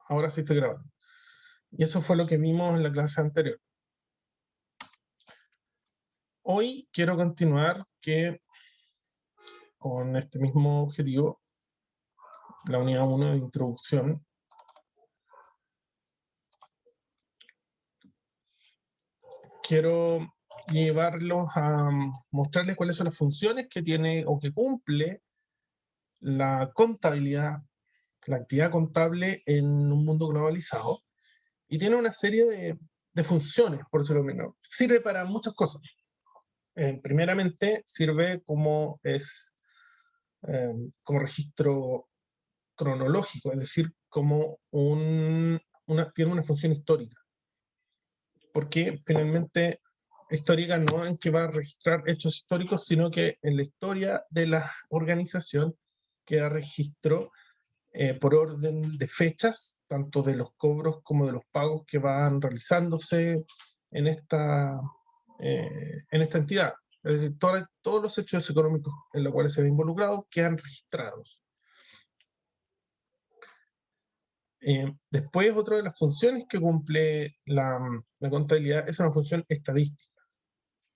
Ahora sí estoy grabando. Y eso fue lo que vimos en la clase anterior. Hoy quiero continuar con este mismo objetivo, la unidad 1 de introducción. Quiero llevarlos a mostrarles cuáles son las funciones que tiene o que cumple la contabilidad, la actividad contable en un mundo globalizado. Y tiene una serie de funciones, por decirlo menos. Sirve para muchas cosas. Primeramente, sirve como registro cronológico, es decir, como tiene una función histórica. Porque finalmente histórica no en que va a registrar hechos históricos, sino que en la historia de la organización queda registro por orden de fechas, tanto de los cobros como de los pagos que van realizándose en esta entidad. Es decir, todos los hechos económicos en los cuales se ve involucrado quedan registrados. Después, otra de las funciones que cumple la contabilidad es una función estadística.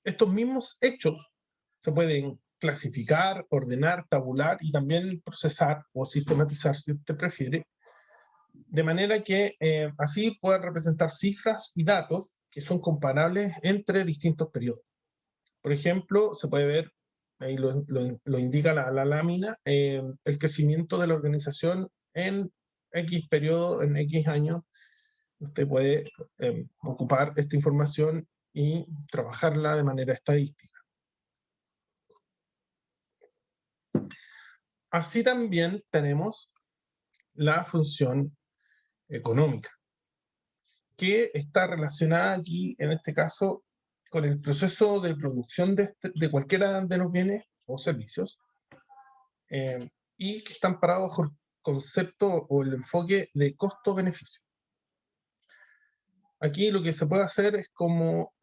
Estos mismos hechos se pueden clasificar, ordenar, tabular y también procesar o sistematizar, si usted prefiere, de manera que así puedan representar cifras y datos que son comparables entre distintos periodos. Por ejemplo, se puede ver, ahí lo indica la lámina, el crecimiento de la organización en X periodo, en X años. Usted puede ocupar esta información y trabajarla de manera estadística. Así también tenemos la función económica, que está relacionada aquí, en este caso, con el proceso de producción de cualquiera de los bienes o servicios, y que están parados bajo el concepto o el enfoque de costo-beneficio. Aquí lo que se puede hacer es como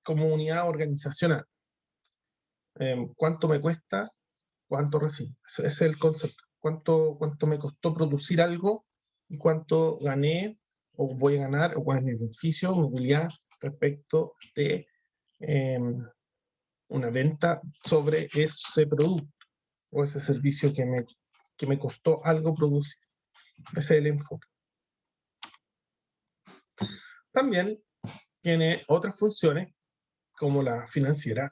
unidad organizacional. ¿Cuánto me cuesta? ¿Cuánto recibo? Ese es el concepto. ¿Cuánto me costó producir algo? ¿Y cuánto gané o voy a ganar? ¿O cuál es mi beneficio, mi utilidad respecto de una venta sobre ese producto o ese servicio que me costó algo producir? Ese es el enfoque. También tiene otras funciones como la financiera.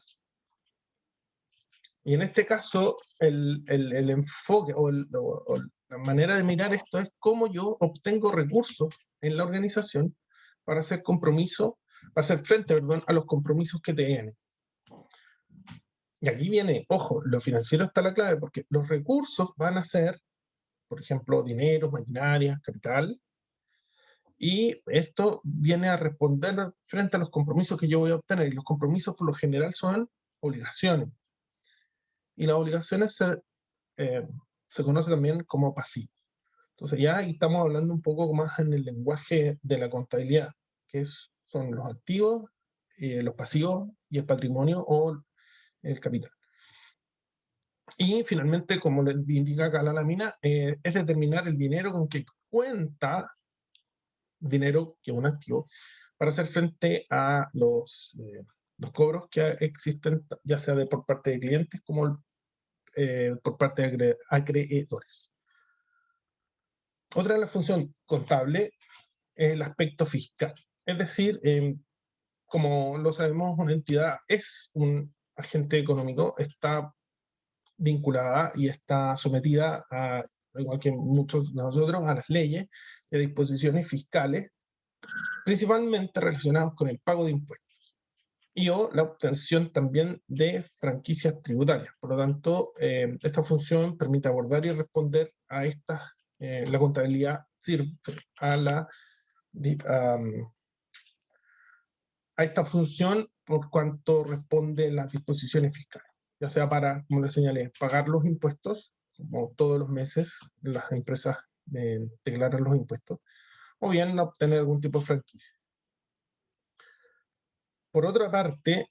Y en este caso, el enfoque o la manera de mirar esto es cómo yo obtengo recursos en la organización para hacer frente, a los compromisos que tiene. Y aquí viene, ojo, lo financiero está la clave, porque los recursos van a ser, por ejemplo, dinero, maquinaria, capital, y esto viene a responder frente a los compromisos que yo voy a obtener, y los compromisos por lo general son obligaciones. Y las obligaciones se conoce también como pasivos. Entonces ya ahí estamos hablando un poco más en el lenguaje de la contabilidad, que son los activos, los pasivos y el patrimonio o el capital. Y finalmente, como le indica acá la lámina, es determinar el dinero con que cuenta, dinero que es un activo, para hacer frente a los cobros que existen, ya sea por parte de clientes como por parte de acreedores. Otra de las funciones contables es el aspecto fiscal. Es decir, como lo sabemos, una entidad es un agente económico, está vinculada y está sometida, igual que muchos de nosotros, a las leyes y a disposiciones fiscales, principalmente relacionadas con el pago de impuestos y o la obtención también de franquicias tributarias. Por lo tanto, esta función permite abordar y responder a la contabilidad sirve a esta función por cuanto responde las disposiciones fiscales, ya sea para, como les señalé, pagar los impuestos, como todos los meses las empresas declaran los impuestos, o bien obtener algún tipo de franquicia. Por otra parte,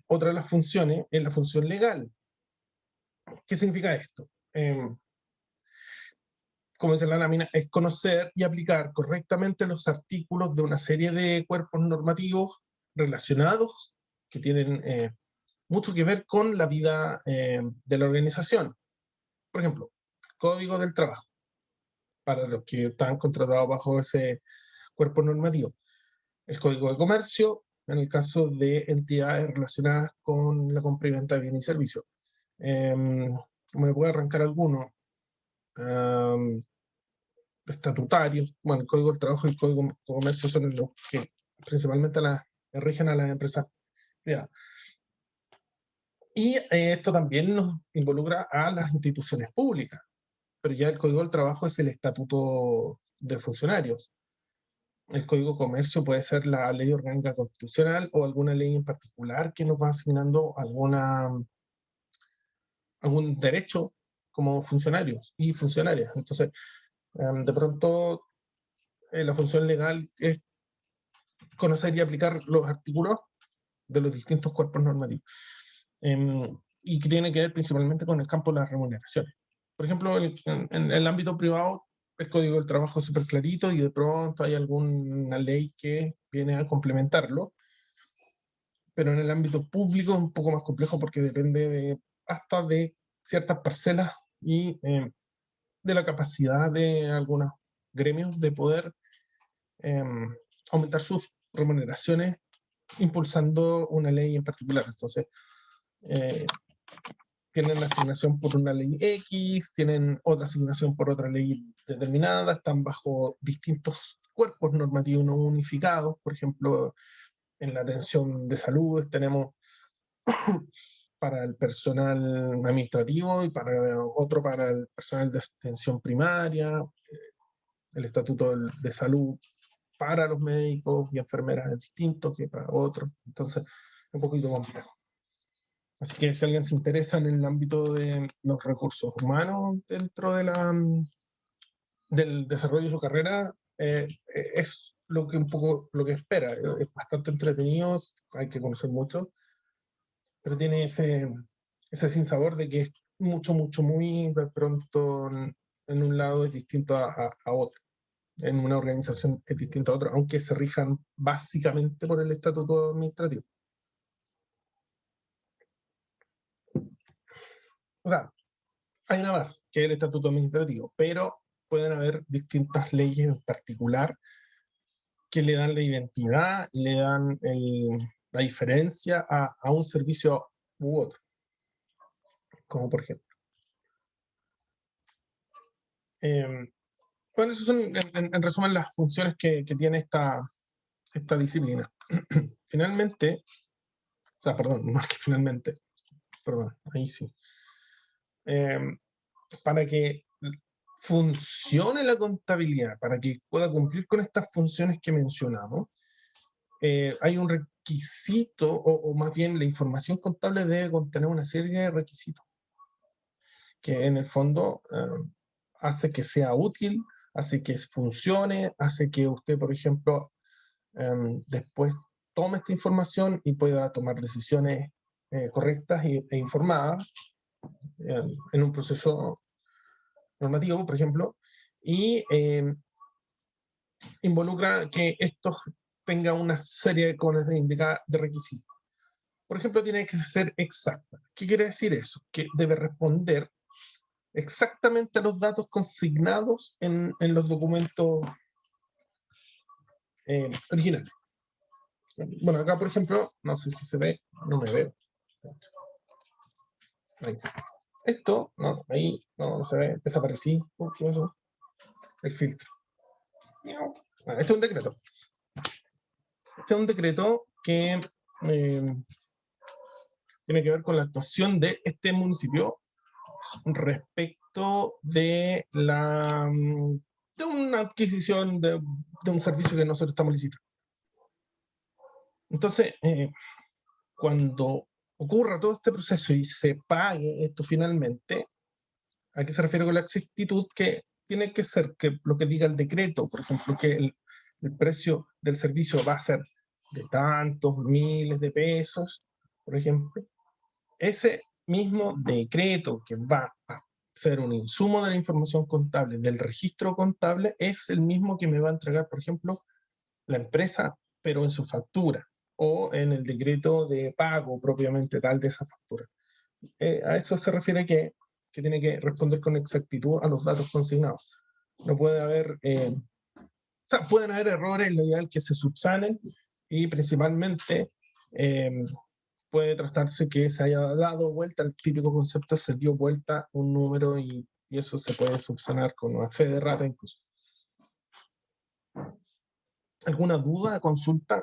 otra de las funciones es la función legal. ¿Qué significa esto? como dice la lámina, es conocer y aplicar correctamente los artículos de una serie de cuerpos normativos relacionados que tienen mucho que ver con la vida de la organización. Por ejemplo, Código del Trabajo, para los que están contratados bajo ese cuerpo normativo. El Código de Comercio, en el caso de entidades relacionadas con la compra y venta de bienes y servicios. Me voy a arrancar algunos. Estatutarios, bueno, el Código del Trabajo y el Código de Comercio son los que principalmente rigen a las empresas privadas. Y esto también nos involucra a las instituciones públicas, pero ya el Código del Trabajo es el estatuto de funcionarios. El Código de Comercio puede ser la ley orgánica constitucional o alguna ley en particular que nos va asignando algún derecho como funcionarios y funcionarias. Entonces, de pronto, la función legal es conocer y aplicar los artículos de los distintos cuerpos normativos. Y que tiene que ver principalmente con el campo de las remuneraciones. Por ejemplo, en el ámbito privado, el Código del Trabajo es súper clarito y de pronto hay alguna ley que viene a complementarlo, pero en el ámbito público es un poco más complejo porque depende hasta de ciertas parcelas y de la capacidad de algunos gremios de poder aumentar sus remuneraciones impulsando una ley en particular. Entonces, tienen la asignación por una ley X, tienen otra asignación por otra ley determinada, están bajo distintos cuerpos normativos no unificados. Por ejemplo, en la atención de salud tenemos para el personal administrativo y otro para el personal de atención primaria, el estatuto de salud para los médicos y enfermeras es distinto que para otros. Entonces, es un poquito complejo. Así que si alguien se interesa en el ámbito de los recursos humanos dentro del desarrollo de su carrera, es un poco lo que espera. Es bastante entretenido, hay que conocer mucho, pero tiene ese sinsabor de que es muy de pronto en un lado es distinto a otro. En una organización es distinto a otra, aunque se rijan básicamente por el estatuto administrativo. O sea, hay una más, que es el estatuto administrativo, pero pueden haber distintas leyes en particular que le dan la identidad y le dan la diferencia a un servicio u otro. Como por ejemplo. Bueno, esas son en resumen las funciones que tiene esta disciplina. Finalmente, o sea, perdón, más que finalmente, perdón, ahí sí. Para que funcione la contabilidad, para que pueda cumplir con estas funciones que mencionamos, hay un requisito, o más bien la información contable debe contener una serie de requisitos, que en el fondo hace que sea útil, hace que funcione, hace que usted, por ejemplo, después tome esta información y pueda tomar decisiones correctas e informadas en un proceso normativo, por ejemplo, y involucra que esto tenga una serie, como les indica, de requisitos. Por ejemplo, tiene que ser exacta. ¿Qué quiere decir eso? Que debe responder exactamente a los datos consignados en los documentos originales. Bueno, acá, por ejemplo, no sé si se ve, no me veo. Ahí. Esto, no, ahí no se ve, desaparecí. ¿Qué pasó? El filtro. Bueno, este es un decreto. Este es un decreto que tiene que ver con la actuación de este municipio respecto de una adquisición de un servicio que nosotros estamos licitando. Entonces, cuando ocurra todo este proceso y se pague esto finalmente, ¿a qué se refiere con la exactitud? Que tiene que ser que lo que diga el decreto, por ejemplo, que el precio del servicio va a ser de tantos miles de pesos, por ejemplo, ese mismo decreto que va a ser un insumo de la información contable del registro contable es el mismo que me va a entregar, por ejemplo, la empresa, pero en su factura o en el decreto de pago propiamente tal de esa factura. A eso se refiere que tiene que responder con exactitud a los datos consignados. No puede haber, o sea, pueden haber errores, lo ideal que se subsanen, y principalmente puede tratarse que se haya dado vuelta, el típico concepto, se dio vuelta un número y eso se puede subsanar con una fe de rata incluso. ¿Alguna duda, consulta?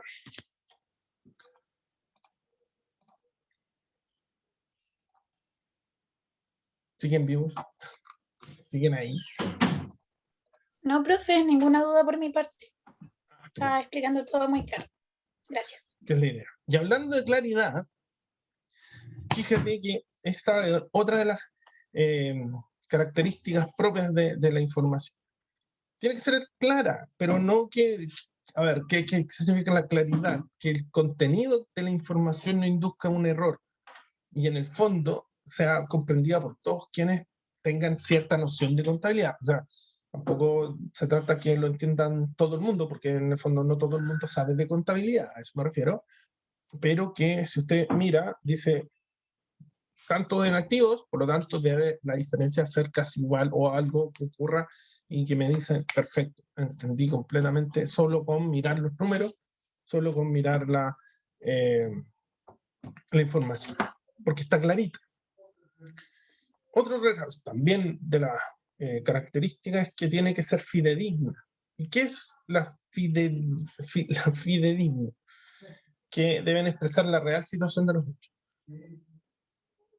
¿Siguen vivos? ¿Siguen ahí? No, profe, ninguna duda por mi parte. Está explicando todo muy claro. Gracias. ¿Qué es la idea? Y hablando de claridad, fíjate que esta es otra de las características propias de la información. Tiene que ser clara, pero no que... A ver, ¿qué significa la claridad? Que el contenido de la información no induzca un error y en el fondo sea comprendida por todos quienes tengan cierta noción de contabilidad. O sea, tampoco se trata que lo entiendan todo el mundo, porque en el fondo no todo el mundo sabe de contabilidad, a eso me refiero, pero que si usted mira, dice tanto en activos, por lo tanto debe la diferencia ser casi igual o algo que ocurra y que me dicen, perfecto, entendí completamente solo con mirar los números, solo con mirar la información, porque está clarita. Otro rasgo también de las características es que tiene que ser fidedigna. ¿Y qué es la fidedigna? Que deben expresar la real situación de los hechos.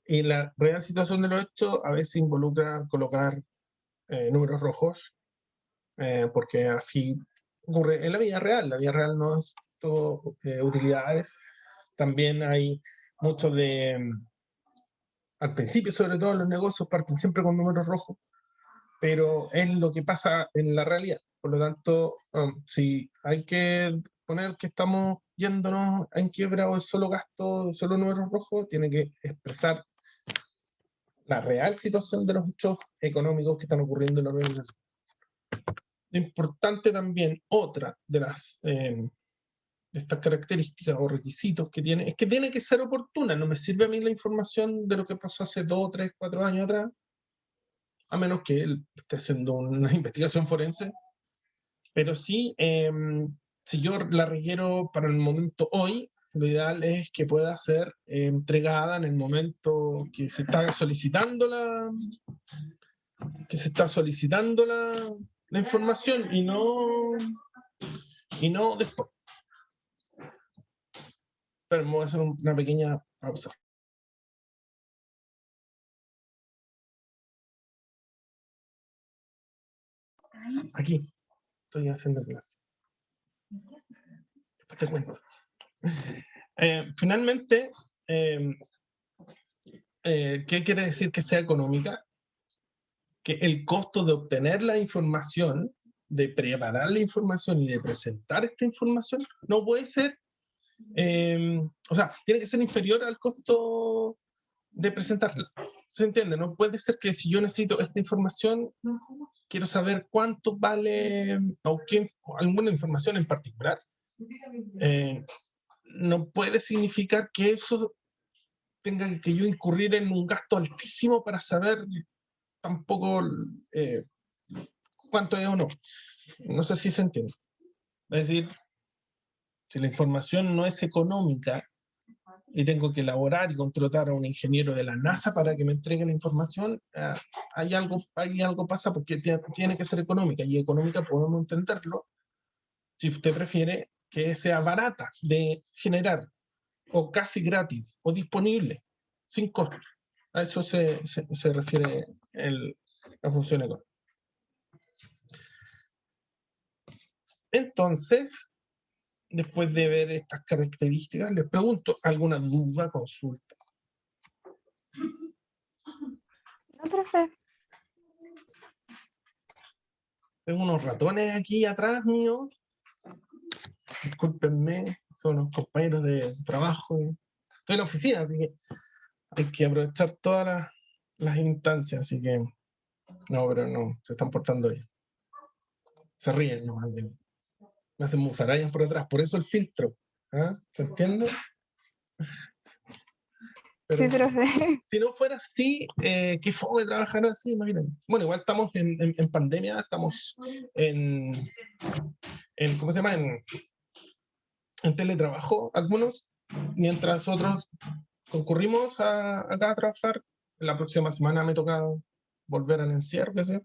Y la real situación de los hechos a veces involucra colocar números rojos, porque así ocurre en la vida real. La vida real no es todo utilidades. También hay mucho de... Al principio, sobre todo, los negocios parten siempre con números rojos, pero es lo que pasa en la realidad. Por lo tanto, si hay que poner que estamos yéndonos en quiebra o es solo gasto, solo números rojos, tiene que expresar la real situación de los hechos económicos que están ocurriendo en la organización. Lo importante también, otra de estas características o requisitos que tiene, es que tiene que ser oportuna. No me sirve a mí la información de lo que pasó hace 2, 3, 4 años atrás, a menos que él esté haciendo una investigación forense, pero sí, si yo la requiero para el momento hoy, lo ideal es que pueda ser entregada en el momento que se está solicitando la información y no después. Pero me voy a hacer una pequeña pausa. Aquí estoy haciendo clase. Después te cuento. Finalmente, ¿qué quiere decir que sea económica? Que el costo de obtener la información, de preparar la información y de presentar esta información, no puede ser, o sea, tiene que ser inferior al costo de presentarla. ¿Se entiende? No puede ser que si yo necesito esta información, quiero saber cuánto vale o alguna información en particular. No puede significar que eso tenga que yo incurrir en un gasto altísimo para saber tampoco cuánto es o no. No sé si se entiende. Es decir, si la información no es económica y tengo que elaborar y contratar a un ingeniero de la NASA para que me entregue la información, hay algo pasa porque tiene que ser económica, y económica podemos entenderlo, si usted prefiere, que sea barata de generar, o casi gratis, o disponible, sin costo. A eso se refiere la función económica. Entonces, después de ver estas características, les pregunto, ¿alguna duda, consulta? No, profe. Tengo unos ratones aquí atrás mío. Discúlpenme, son los compañeros de trabajo. Estoy en la oficina, así que hay que aprovechar todas las instancias, así que No, pero no, se están portando bien. Se ríen nomás de mí. Me hacen musarañas por atrás, por eso el filtro. ¿Ah? ¿Se entiende? Pero Sí, profe. si no fuera así, qué fome trabajar así, imagínate. Bueno, igual estamos en pandemia, estamos ¿cómo se llama? En teletrabajo, algunos, mientras otros concurrimos acá a trabajar. La próxima semana me toca volver al encierro, qué sé yo.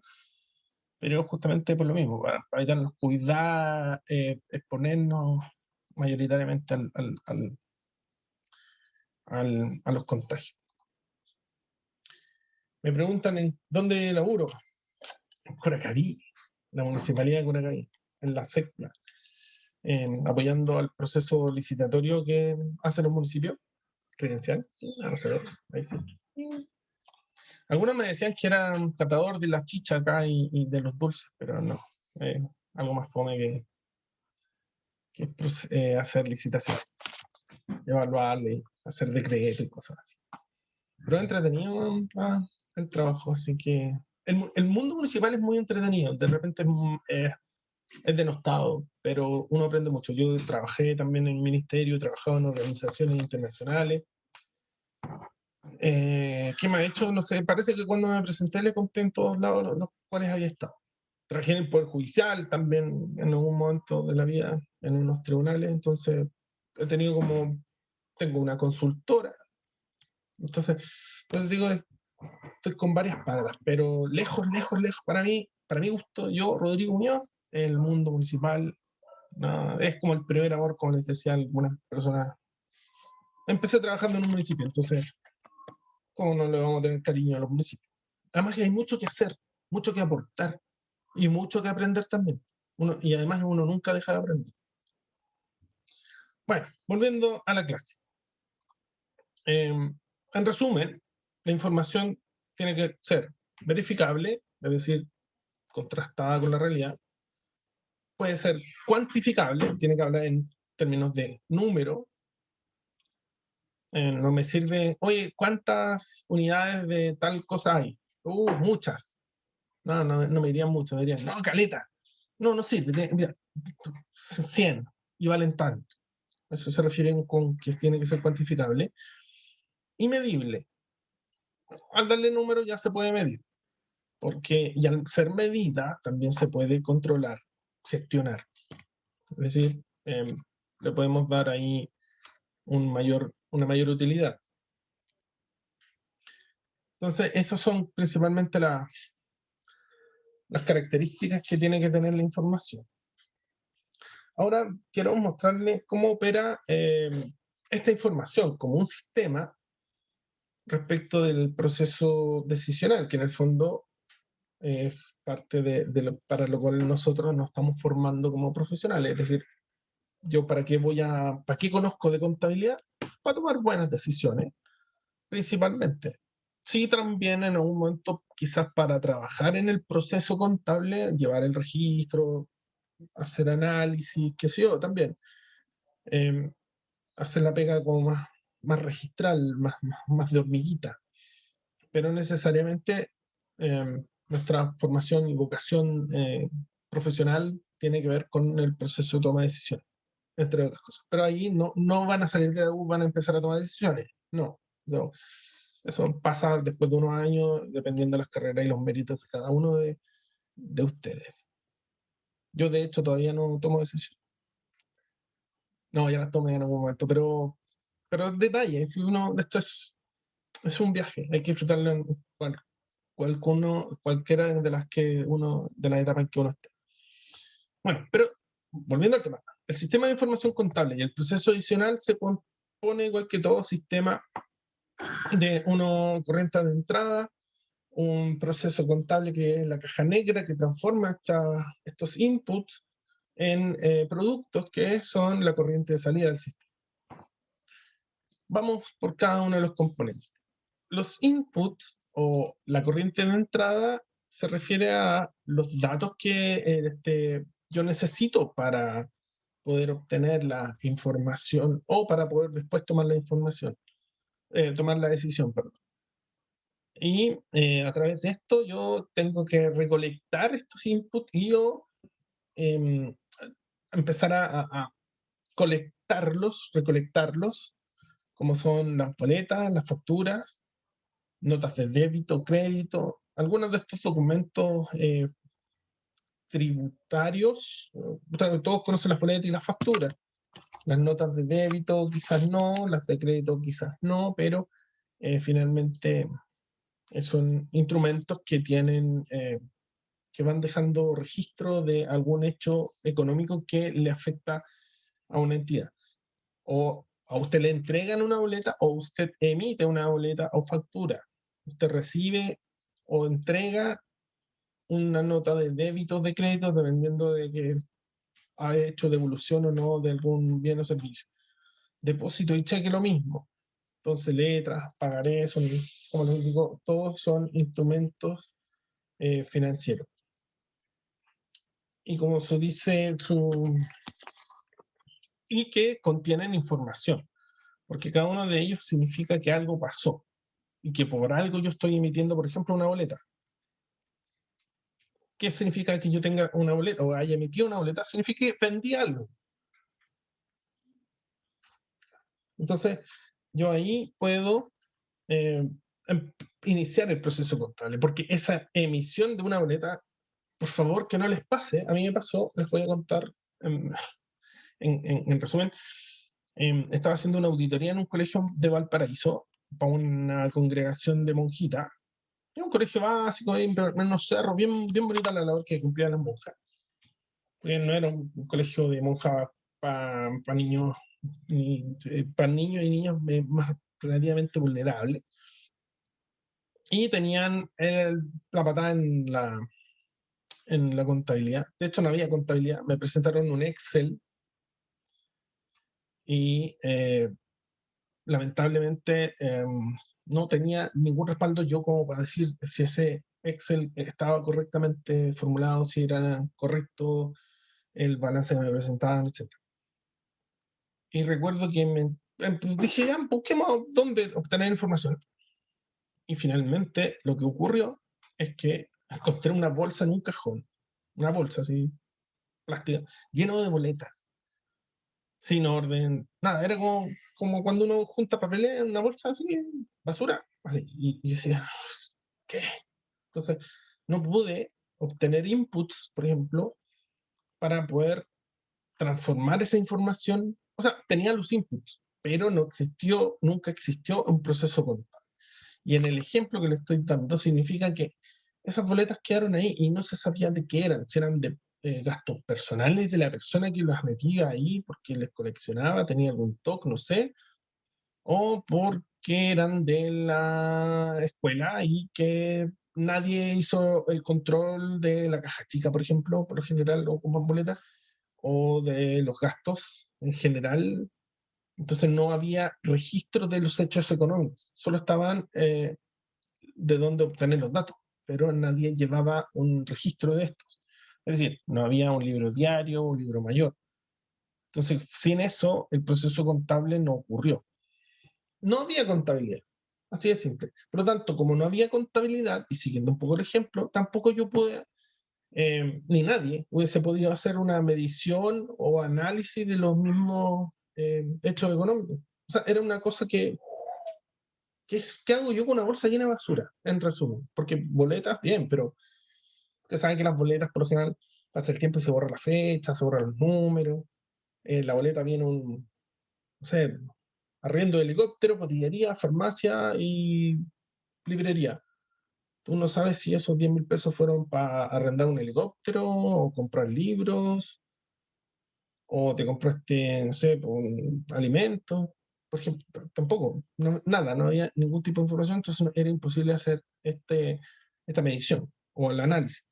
Pero justamente por lo mismo, para evitarnos cuidar, exponernos mayoritariamente a los contagios. Me preguntan en dónde laburo. En Curacaví, la municipalidad de Curacaví, en la SECLA, apoyando al proceso licitatorio que hacen los municipios, credencial. Vamos a ver, ahí sí. Algunos me decían que era un catador de las chichas acá y de los dulces, pero no. Algo más fome que hacer licitación, evaluarle, hacer decreto y cosas así. Pero es entretenido el trabajo, así que el mundo municipal es muy entretenido. De repente es denostado, pero uno aprende mucho. Yo trabajé también en el ministerio, he trabajado en organizaciones internacionales. ¿Qué me ha hecho? No sé, parece que cuando me presenté le conté en todos lados los cuales había estado. Trabajé en el Poder Judicial también en algún momento de la vida, en unos tribunales, entonces tengo una consultora. Entonces digo, estoy con varias patas, pero lejos, para mi gusto, yo, Rodrigo Muñoz, el mundo municipal, no, es como el primer amor, como les decía algunas personas. Empecé trabajando en un municipio, entonces, ¿cómo no le vamos a tener cariño a los municipios? Además que hay mucho que hacer, mucho que aportar y mucho que aprender también. Y además uno nunca deja de aprender. Bueno, volviendo a la clase. En resumen, la información tiene que ser verificable, es decir, contrastada con la realidad. Puede ser cuantificable, tiene que hablar en términos de número. No me sirve, oye, ¿cuántas unidades de tal cosa hay? Muchas. No me dirían mucho, me dirían, no, caleta. No sirve, mira, 100 y valen tanto. Eso se refiere con que tiene que ser cuantificable. Y medible. Al darle número ya se puede medir, y al ser medida también se puede controlar, gestionar. Es decir, le podemos dar ahí una mayor utilidad. Entonces, esas son principalmente las características que tiene que tener la información. Ahora quiero mostrarles cómo opera esta información como un sistema respecto del proceso decisional, que en el fondo es parte para lo cual nosotros nos estamos formando como profesionales. Es decir, yo ¿para qué conozco de contabilidad? Para tomar buenas decisiones, principalmente. Sí, también en algún momento quizás para trabajar en el proceso contable, llevar el registro, hacer análisis, qué sé yo, también. Hacer la pega como más registral, más de hormiguita. Pero necesariamente nuestra formación y vocación profesional tiene que ver con el proceso de toma de decisiones, entre otras cosas. Pero ahí no van a salir de la U, van a empezar a tomar decisiones. No. Eso pasa después de unos años, dependiendo de las carreras y los méritos de cada uno de ustedes. Yo, de hecho, todavía no tomo decisiones. No, ya las tomé en algún momento, pero detalle, si esto es un viaje, hay que disfrutarlo en cualquiera de las etapas en que uno esté. Bueno, pero volviendo al tema, el sistema de información contable y el proceso adicional se compone igual que todo sistema de una corriente de entrada, un proceso contable que es la caja negra que transforma estos inputs en productos que son la corriente de salida del sistema. Vamos por cada uno de los componentes. Los inputs o la corriente de entrada se refiere a los datos que yo necesito para poder obtener la información o para poder después tomar la decisión, perdón. Y a través de esto yo tengo que recolectar estos inputs y yo em, empezar a colectarlos, recolectarlos, como son las boletas, las facturas, notas de débito, crédito, algunos de estos documentos tributarios. Todos conocen las boletas y las facturas. Las notas de débito quizás no, las de crédito quizás no, pero finalmente son instrumentos que tienen, que van dejando registro de algún hecho económico que le afecta a una entidad. O a usted le entregan una boleta o usted emite una boleta o factura. Usted recibe o entrega una nota de débitos de crédito dependiendo de que ha hecho devolución o no de algún bien o servicio. Depósito y cheque lo mismo. Entonces letras, pagarés, son, como les digo, todos son instrumentos financieros. Y como se dice, y que contienen información, porque cada uno de ellos significa que algo pasó y que por algo yo estoy emitiendo, por ejemplo, una boleta. ¿Qué significa que yo tenga una boleta o haya emitido una boleta? Significa que vendí algo. Entonces, yo ahí puedo eh, iniciar el proceso contable, porque esa emisión de una boleta, por favor, que no les pase. A mí me pasó, les voy a contar en resumen. Estaba haciendo una auditoría en un colegio de Valparaíso para una congregación de monjitas. Era un colegio básico, en unos cerros, bien, bien bonita la labor que cumplían las monjas. No era un colegio de monjas para niños, para niños y niñas más relativamente vulnerables. Y tenían la patada en la contabilidad. De hecho, no había contabilidad. Me presentaron un Excel y lamentablemente no tenía ningún respaldo yo como para decir si ese Excel estaba correctamente formulado, si era correcto el balance que me presentaban, etc. Y recuerdo que pues dije, ya, busquemos dónde obtener información. Y finalmente lo que ocurrió es que encontré una bolsa en un cajón, una bolsa así, plástica, lleno de boletas, sin orden, nada, era como cuando uno junta papeles en una bolsa así, basura, así. Y yo decía, ¿qué? Entonces, no pude obtener inputs, por ejemplo, para poder transformar esa información. O sea, tenía los inputs, pero no existió, nunca existió un proceso contable. Y en el ejemplo que le estoy dando, significa que esas boletas quedaron ahí y no se sabía de qué eran, si eran de gastos personales de la persona que las metía ahí porque les coleccionaba, tenía algún TOC, no sé, o porque eran de la escuela y que nadie hizo el control de la caja chica, por ejemplo, por lo general ocupan boletas, o de los gastos en general. Entonces no había registro de los hechos económicos, solo estaban de dónde obtener los datos, pero nadie llevaba un registro de estos. Es decir, no había un libro diario, un libro mayor. Entonces, sin eso, el proceso contable no ocurrió. No había contabilidad. Así de simple. Por lo tanto, como no había contabilidad, y siguiendo un poco el ejemplo, tampoco yo pude, ni nadie hubiese podido hacer una medición o análisis de los mismos hechos económicos. O sea, era una cosa que ¿qué hago yo con una bolsa llena de basura? En resumen, porque boletas, bien, pero ustedes saben que las boletas, por lo general, pasa el tiempo y se borra la fecha, se borran los números. En la boleta viene un, no sé, arriendo de helicóptero, botillería, farmacia y librería. Tú no sabes si esos 10.000 pesos fueron para arrendar un helicóptero o comprar libros o te compraste, no sé, un alimento. Por ejemplo, tampoco, nada, no había ningún tipo de información, entonces era imposible hacer esta medición o el análisis.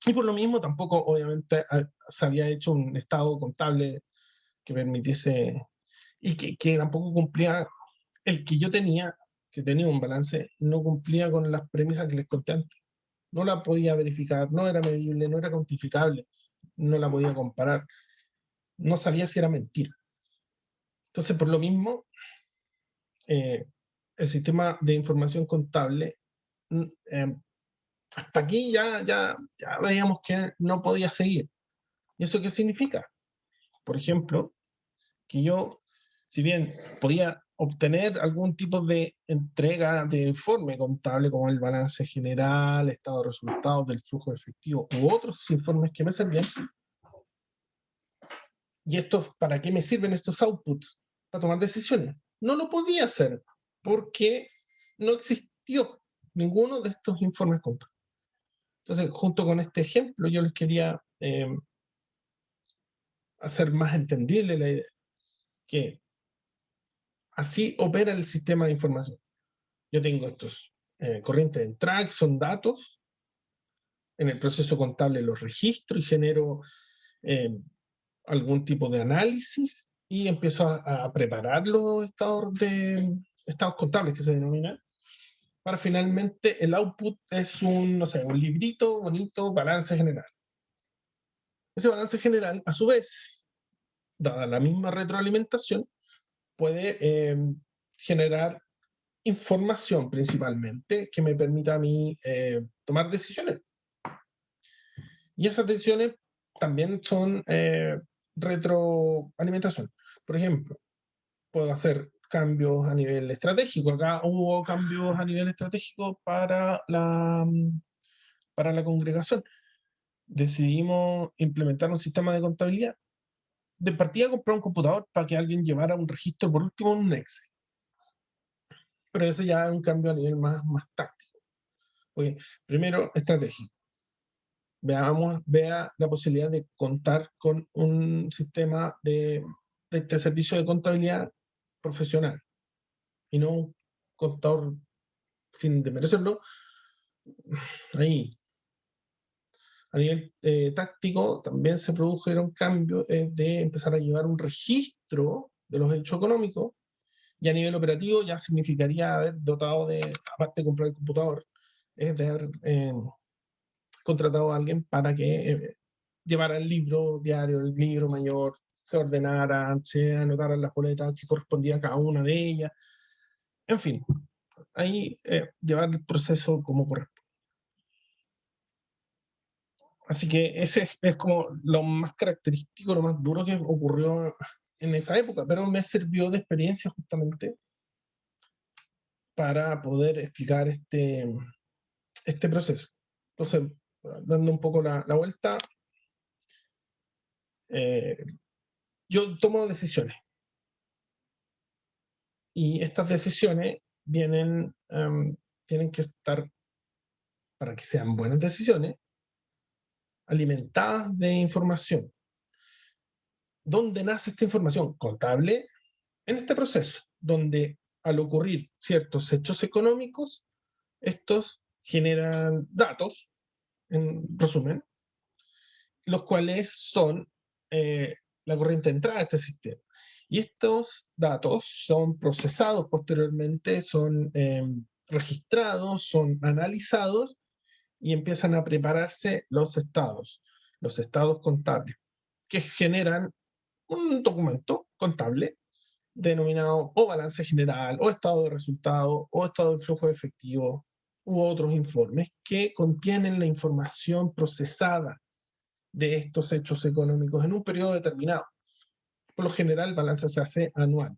Y por lo mismo tampoco, obviamente, se había hecho un estado contable que permitiese y que tampoco cumplía el que yo tenía, que tenía un balance, no cumplía con las premisas que les conté antes. No la podía verificar, no era medible, no era cuantificable, no la podía comparar, no sabía si era mentira. Entonces, por lo mismo, el sistema de información contable hasta aquí ya veíamos que no podía seguir. ¿Y eso qué significa? Por ejemplo, que yo, si bien podía obtener algún tipo de entrega de informe contable como el balance general, estado de resultados del flujo efectivo u otros informes que me servían, ¿y estos para qué me sirven estos outputs? Para tomar decisiones. No lo podía hacer porque no existió ninguno de estos informes contables. Entonces, junto con este ejemplo, yo les quería hacer más entendible la idea que así opera el sistema de información. Yo tengo estos corrientes de entrada, que son datos. En el proceso contable los registro y genero algún tipo de análisis y empiezo a preparar los estados contables que se denominan, para finalmente el output es no sé, un librito bonito, balance general. Ese balance general, a su vez, dada la misma retroalimentación, puede generar información principalmente que me permita a mí tomar decisiones. Y esas decisiones también son retroalimentación. Por ejemplo, puedo hacer cambios a nivel estratégico. Acá hubo cambios a nivel estratégico para la congregación. Decidimos implementar un sistema de contabilidad. De partida comprar un computador para que alguien llevara un registro, por último, en un Excel. Pero eso ya es un cambio a nivel más táctico. Oye, primero, estratégico. Vea la posibilidad de contar con un sistema de este servicio de contabilidad profesional y no un contador sin desmerecerlo ahí. A nivel táctico también se produjeron cambios de empezar a llevar un registro de los hechos económicos, y a nivel operativo ya significaría haber dotado de, aparte de comprar el computador, es de haber contratado a alguien para que llevara el libro diario, el libro mayor, se ordenara, se anotaran las boletas que correspondían a cada una de ellas, en fin, ahí llevar el proceso como corresponde. Así que ese es como lo más característico, lo más duro que ocurrió en esa época, pero me sirvió de experiencia justamente para poder explicar este proceso. Entonces, dando un poco la vuelta, yo tomo decisiones. Y estas decisiones tienen que estar, para que sean buenas decisiones, alimentadas de información. ¿Dónde nace esta información? Contable, en este proceso, donde al ocurrir ciertos hechos económicos, estos generan datos, en resumen, los cuales son la corriente de entrada de este sistema. Y estos datos son procesados posteriormente, son registrados, son analizados y empiezan a prepararse los estados contables, que generan un documento contable denominado o balance general, o estado de resultado, o estado de flujo de efectivo, u otros informes que contienen la información procesada de estos hechos económicos en un periodo determinado. Por lo general, el balance se hace anual.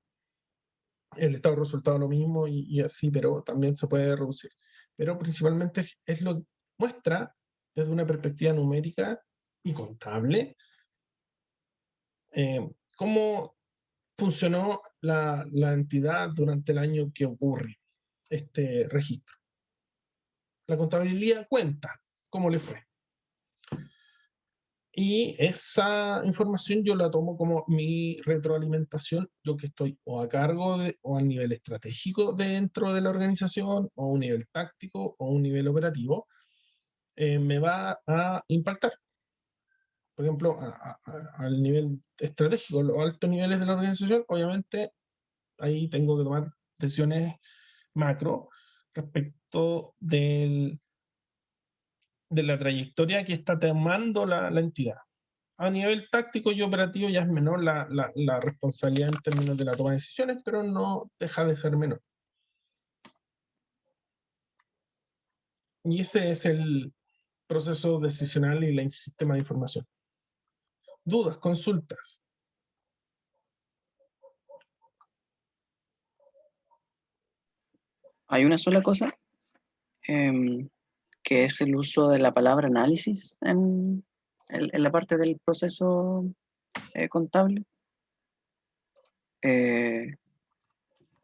El estado de resultado lo mismo y así, pero también se puede reducir. Pero principalmente es lo que muestra desde una perspectiva numérica y contable cómo funcionó la entidad durante el año que ocurre este registro. La contabilidad cuenta cómo le fue. Y esa información yo la tomo como mi retroalimentación, yo que estoy o a cargo o a nivel estratégico dentro de la organización, o a un nivel táctico, o a un nivel operativo, me va a impactar. Por ejemplo, al nivel estratégico, los altos niveles de la organización, obviamente ahí tengo que tomar decisiones macro respecto de la trayectoria que está tomando la entidad. A nivel táctico y operativo ya es menor la responsabilidad en términos de la toma de decisiones, pero no deja de ser menor. Y ese es el proceso decisional y el sistema de información. Dudas, consultas. Hay una sola cosa, que es el uso de la palabra análisis en la parte del proceso contable.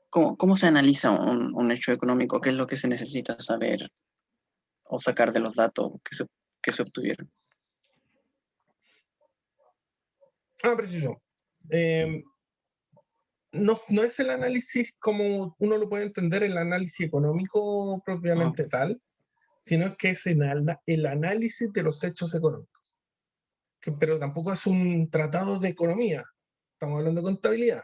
¿Cómo se analiza un hecho económico? ¿Qué es lo que se necesita saber o sacar de los datos que se obtuvieron? Preciso. No es el análisis como uno lo puede entender, el análisis económico propiamente tal, sino que es el análisis de los hechos económicos. Pero tampoco es un tratado de economía, estamos hablando de contabilidad.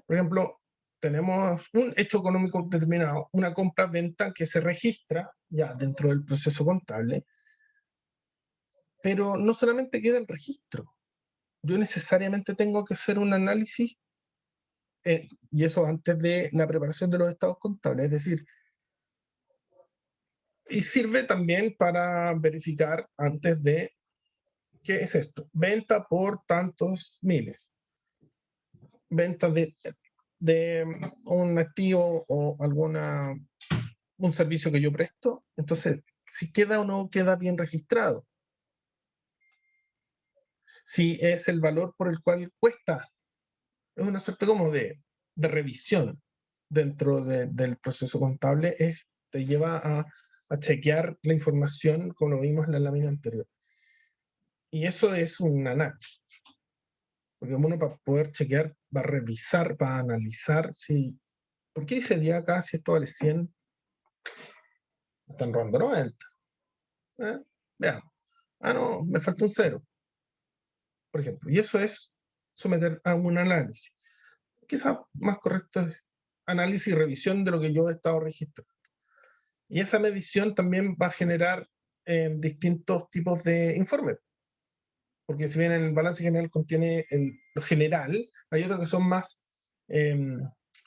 Por ejemplo, tenemos un hecho económico determinado, una compra-venta que se registra ya dentro del proceso contable, pero no solamente queda el registro. Yo necesariamente tengo que hacer un análisis, y eso antes de la preparación de los estados contables, es decir, y sirve también para verificar antes de, ¿qué es esto? Venta por tantos miles. Venta de un activo o un servicio que yo presto. Entonces, si queda o no queda bien registrado. Si es el valor por el cual cuesta. Es una suerte como de revisión dentro del proceso contable. Te lleva a chequear la información como lo vimos en la lámina anterior. Y eso es un análisis. Porque uno para poder chequear va a revisar, va a analizar si... ¿Por qué dice día acá si esto vale 100? Están robando 90. Veamos. No, me falta un 0, por ejemplo. Y eso es someter a un análisis. Quizás más correcto es análisis y revisión de lo que yo he estado registrando. Y esa medición también va a generar distintos tipos de informes. Porque si bien el balance general contiene lo general, hay otros que son más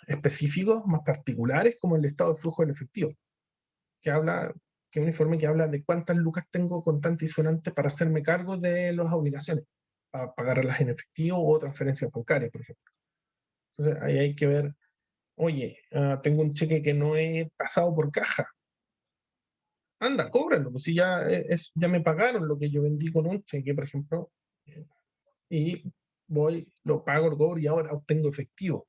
específicos, más particulares, como el estado de flujo del efectivo, que es un informe que habla de cuántas lucas tengo contantes y sonantes para hacerme cargo de las obligaciones, para pagarlas en efectivo o transferencias bancarias, por ejemplo. Entonces ahí hay que ver, oye, tengo un cheque que no he pasado por caja. Anda, cóbralo, pues si ya me pagaron lo que yo vendí con un cheque, por ejemplo, y voy, lo pago, lo cobro y ahora obtengo efectivo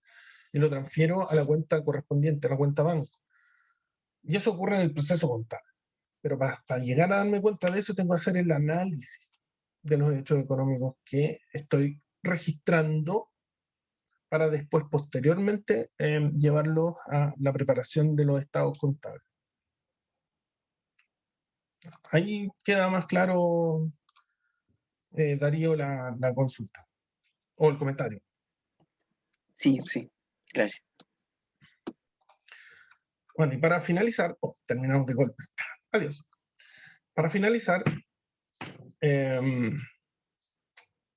y lo transfiero a la cuenta correspondiente, a la cuenta banco. Y eso ocurre en el proceso contable. Pero para llegar a darme cuenta de eso, tengo que hacer el análisis de los hechos económicos que estoy registrando para después, posteriormente, llevarlos a la preparación de los estados contables. Ahí queda más claro, Darío, la consulta o el comentario. Sí, gracias. Bueno, y para finalizar, terminamos de golpe. Adiós. Para finalizar, en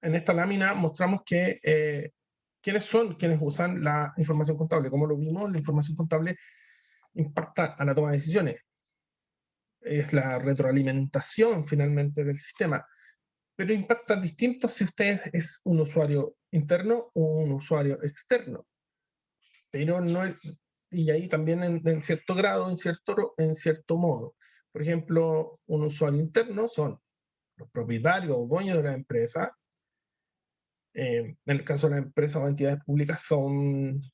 esta lámina mostramos que quiénes son quienes usan la información contable. Como lo vimos, la información contable impacta a la toma de decisiones. Es la retroalimentación finalmente del sistema, pero impacta distinto si usted es un usuario interno o un usuario externo. Pero no, y ahí también en cierto grado, en cierto modo. Por ejemplo, un usuario interno son los propietarios o dueños de la empresa. En el caso de las empresas o entidades públicas somos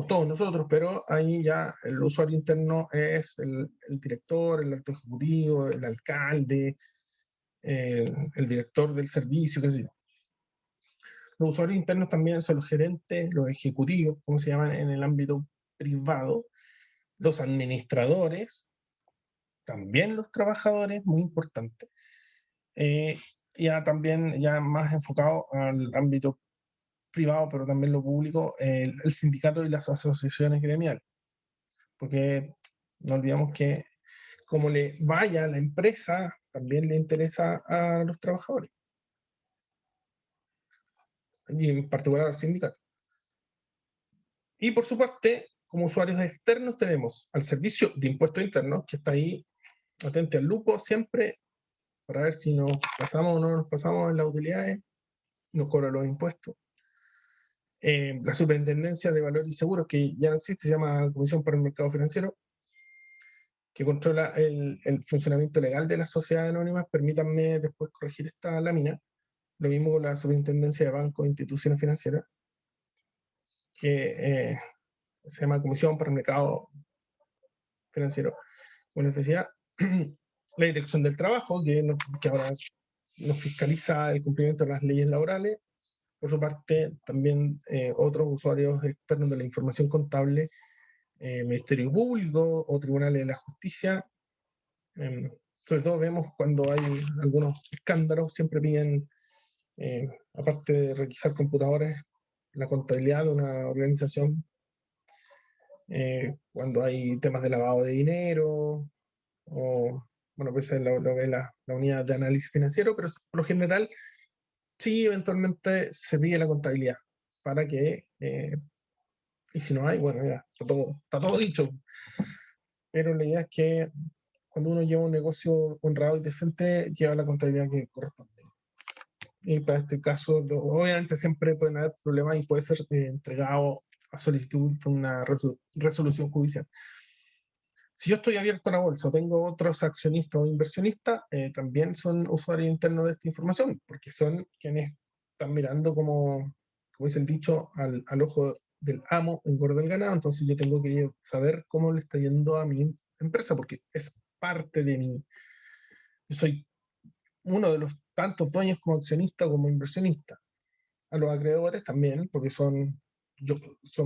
todos nosotros, pero ahí ya el usuario interno es el director, el alto ejecutivo, el alcalde, el director del servicio, qué sé yo. Los usuarios internos también son los gerentes, los ejecutivos, como se llaman en el ámbito privado, los administradores, también los trabajadores, muy importante. Ya también ya más enfocado al ámbito privado, pero también lo público, el sindicato y las asociaciones gremiales. Porque no olvidamos que como le vaya a la empresa, también le interesa a los trabajadores. Y en particular al sindicato. Y por su parte, como usuarios externos tenemos al servicio de impuestos internos, que está ahí, atente al lupo siempre, para ver si nos pasamos o no nos pasamos en las utilidades, nos cobra los impuestos. La Superintendencia de Valores y Seguros, que ya no existe, se llama Comisión para el Mercado Financiero, que controla el funcionamiento legal de las sociedades anónimas. Permítanme después corregir esta lámina. Lo mismo con la Superintendencia de Bancos e Instituciones Financieras, que se llama Comisión para el Mercado Financiero. Como les decía, la Dirección del Trabajo, que ahora nos fiscaliza el cumplimiento de las leyes laborales. Por su parte, también otros usuarios externos de la información contable, Ministerio Público o Tribunales de la Justicia. Sobre todo vemos cuando hay algunos escándalos, siempre piden, aparte de requisar computadores, la contabilidad de una organización, cuando hay temas de lavado de dinero, o, bueno, pues lo ve la unidad de análisis financiero, pero por lo general sí, eventualmente se pide la contabilidad para que, y si no hay, bueno, ya, está todo dicho. Pero la idea es que cuando uno lleva un negocio honrado y decente, lleva la contabilidad que corresponde. Y para este caso, obviamente siempre pueden haber problemas y puede ser entregado a solicitud de una resolución judicial. Si yo estoy abierto a la bolsa o tengo otros accionistas o inversionistas, también son usuarios internos de esta información, porque son quienes están mirando, como dice el dicho, al ojo del amo engorda el ganado. Entonces yo tengo que saber cómo le está yendo a mi empresa, porque es parte de mí. Yo soy uno de los tantos dueños como accionista o como inversionista. A los acreedores también, porque son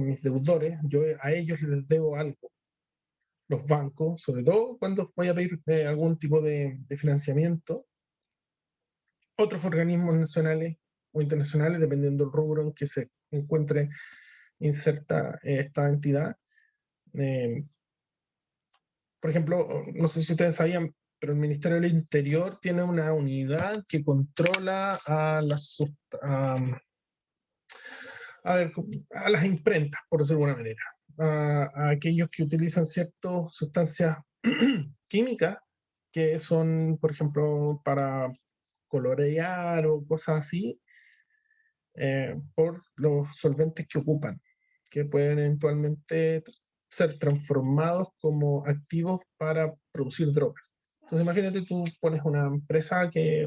mis deudores, yo a ellos les debo algo. Los bancos, sobre todo cuando voy a pedir algún tipo de financiamiento, otros organismos nacionales o internacionales, dependiendo del rubro en que se encuentre inserta esta entidad. Por ejemplo, no sé si ustedes sabían, pero el Ministerio del Interior tiene una unidad que controla a a las imprentas, por decirlo de alguna manera, a aquellos que utilizan ciertas sustancias químicas que son, por ejemplo, para colorear o cosas así, por los solventes que ocupan, que pueden eventualmente ser transformados como activos para producir drogas. Entonces imagínate, tú pones una empresa que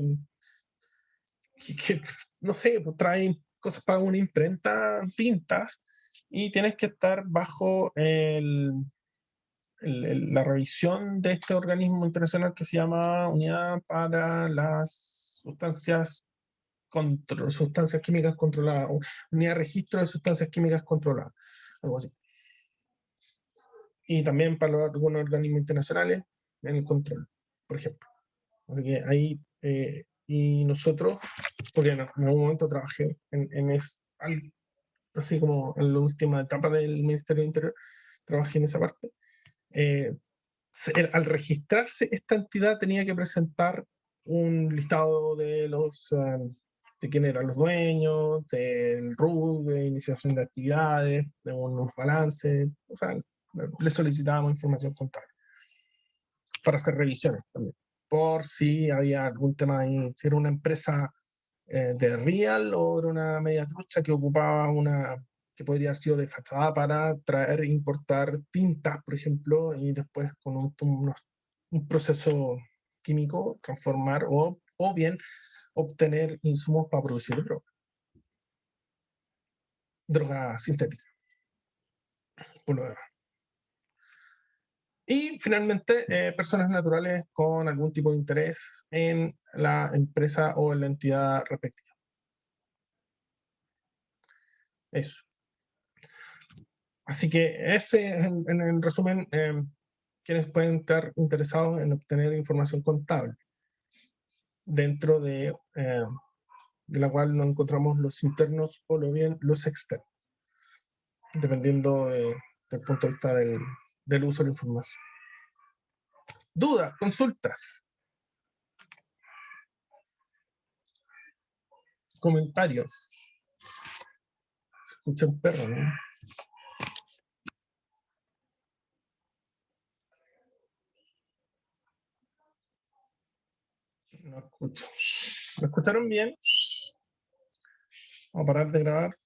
no sé, pues trae cosas para una imprenta, tintas, y tienes que estar bajo la revisión de este organismo internacional que se llama Unidad para las Sustancias Químicas Controladas, o Unidad de Registro de Sustancias Químicas Controladas, algo así. Y también para algunos organismos internacionales en el control, por ejemplo. Así que ahí, y nosotros, porque en algún momento trabajé así como en la última etapa del Ministerio del Interior, trabajé en esa parte. Al registrarse esta entidad tenía que presentar un listado de quién eran los dueños, del RUT, de iniciación de actividades, de unos balances, o sea, le solicitábamos información contable para hacer revisiones también, por si había algún tema ahí, si era una empresa de real o era una media trucha que ocupaba que podría haber sido de fachada para traer e importar tintas, por ejemplo, y después con un proceso químico transformar o bien obtener insumos para producir droga sintética, por lo demás. Y finalmente, personas naturales con algún tipo de interés en la empresa o en la entidad respectiva. Eso. Así que ese, en resumen, quienes pueden estar interesados en obtener información contable, dentro de la cual nos encontramos los internos o bien los externos, dependiendo del punto de vista del uso de la información. ¿Dudas? ¿Consultas? ¿Comentarios? Se escucha un perro, ¿no? No escucho. ¿Me escucharon bien? Vamos a parar de grabar.